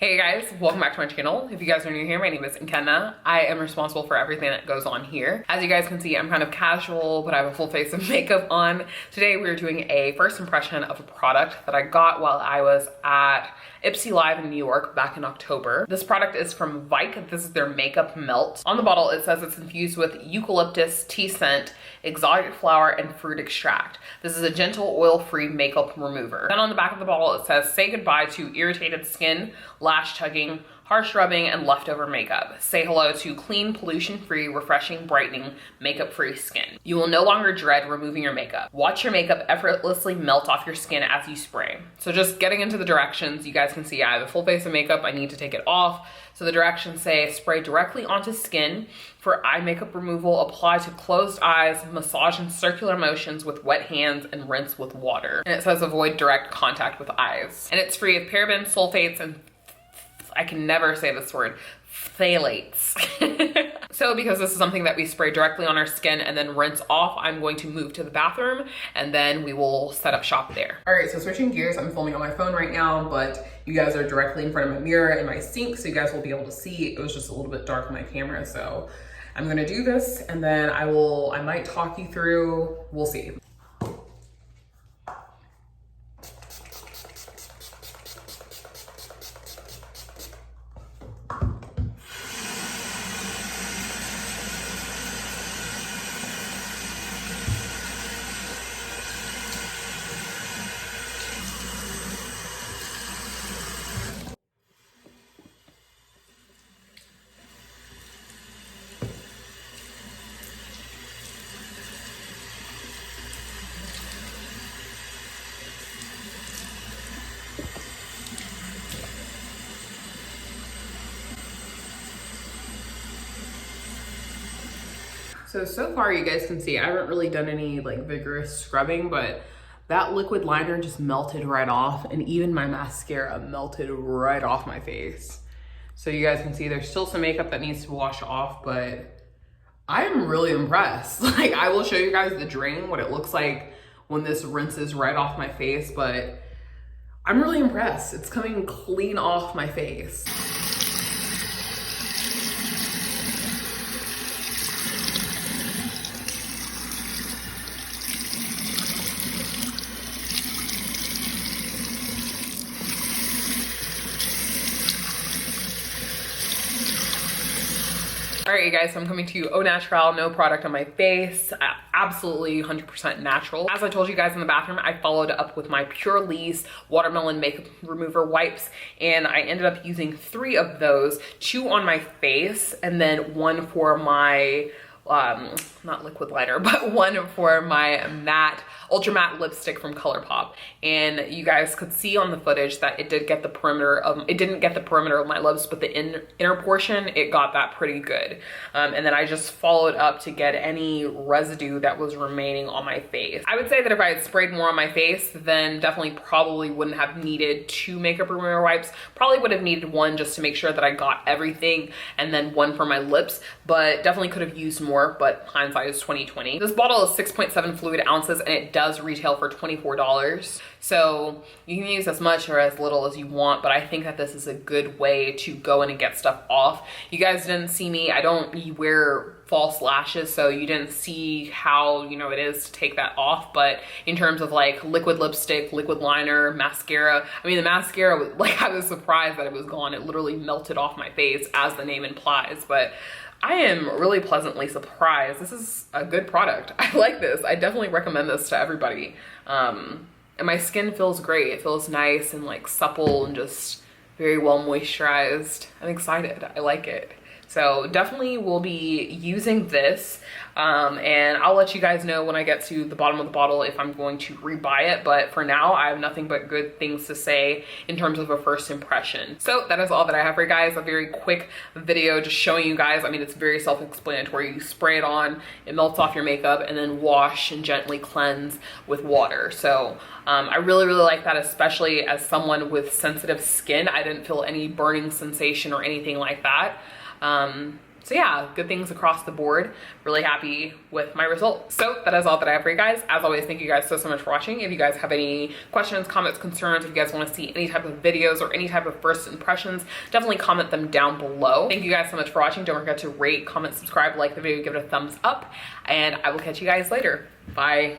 Hey guys, welcome back to my channel. If you guys are new here, my name is Nkenna. I am responsible for everything that goes on here. As you guys can see, I'm kind of casual, but I have a full face of makeup on. Today we're doing a first impression of a product that I got while I was at Ipsy Live in New York back in October. This product is from Vike. This is their makeup melt. On the bottle, it says it's infused with eucalyptus, tea scent, exotic flower, and fruit extract. This is a gentle oil-free makeup remover. Then on the back of the bottle, it says, say goodbye to irritated skin, lash tugging, harsh rubbing, and leftover makeup. Say hello to clean, pollution-free, refreshing, brightening, makeup-free skin. You will no longer dread removing your makeup. Watch your makeup effortlessly melt off your skin as you spray. So just getting into the directions, you guys can see I have a full face of makeup. I need to take it off. So the directions say spray directly onto skin. For eye makeup removal, apply to closed eyes, massage in circular motions with wet hands, and rinse with water. And it says avoid direct contact with eyes. And it's free of parabens, sulfates, and I can never say this word, phthalates. So because this is something that we spray directly on our skin and then rinse off, I'm going to move to the bathroom and then we will set up shop there. All right, so switching gears, I'm filming on my phone right now, but you guys are directly in front of my mirror and my sink, so you guys will be able to see. It was just a little bit dark on my camera, so I'm gonna do this and then I might talk you through, we'll see. So far you guys can see I haven't really done any like vigorous scrubbing, but that liquid liner just melted right off, and even my mascara melted right off my face. So you guys can see there's still some makeup that needs to wash off, but I'm really impressed. Like, I will show you guys the drain, what it looks like when this rinses right off my face, but I'm really impressed. It's coming clean off my face. All right, you guys, so I'm coming to you au naturel, no product on my face, absolutely 100% natural. As I told you guys in the bathroom, I followed up with my Pure Lease Watermelon Makeup Remover wipes, and I ended up using 3 of those, 2 on my face, and then 1 for my, not liquid liner, but 1 for my matte, ultra matte lipstick from ColourPop. And you guys could see on the footage that it did get the perimeter of, it didn't get the perimeter of my lips, but the inner portion, it got that pretty good. And then I just followed up to get any residue that was remaining on my face. I would say that if I had sprayed more on my face, then definitely probably wouldn't have needed 2 makeup remover wipes. Probably would have needed 1 just to make sure that I got everything, and then 1 for my lips, but definitely could have used more, but hindsight is 2020. This bottle is 6.7 fluid ounces and it does retail for $24. So you can use as much or as little as you want, but I think that this is a good way to go in and get stuff off. You guys didn't see me, I don't wear false lashes, so you didn't see how, you know, it is to take that off. But in terms of like liquid lipstick, liquid liner, mascara, I mean, the mascara, like, I was surprised that it was gone. It literally melted off my face, as the name implies, but I am really pleasantly surprised. This is a good product. I like this. I definitely recommend this to everybody. And my skin feels great. It feels nice and like supple and just very well moisturized. I'm excited. I like it. So definitely will be using this, and I'll let you guys know when I get to the bottom of the bottle if I'm going to rebuy it, but for now I have nothing but good things to say in terms of a first impression. So that is all that I have for you guys. A very quick video just showing you guys. I mean, it's very self-explanatory. You spray it on, it melts off your makeup, and then wash and gently cleanse with water. So I really like that, especially as someone with sensitive skin. I didn't feel any burning sensation or anything like that. So yeah, good things across the board. Really happy with my results. So that is all that I have for you guys. As always, thank you guys so much for watching. If you guys have any questions, comments, concerns, if you guys want to see any type of videos or any type of first impressions, definitely comment them down below. Thank you guys so much for watching. Don't forget to rate, comment, subscribe, like the video, give it a thumbs up, and I will catch you guys later. Bye.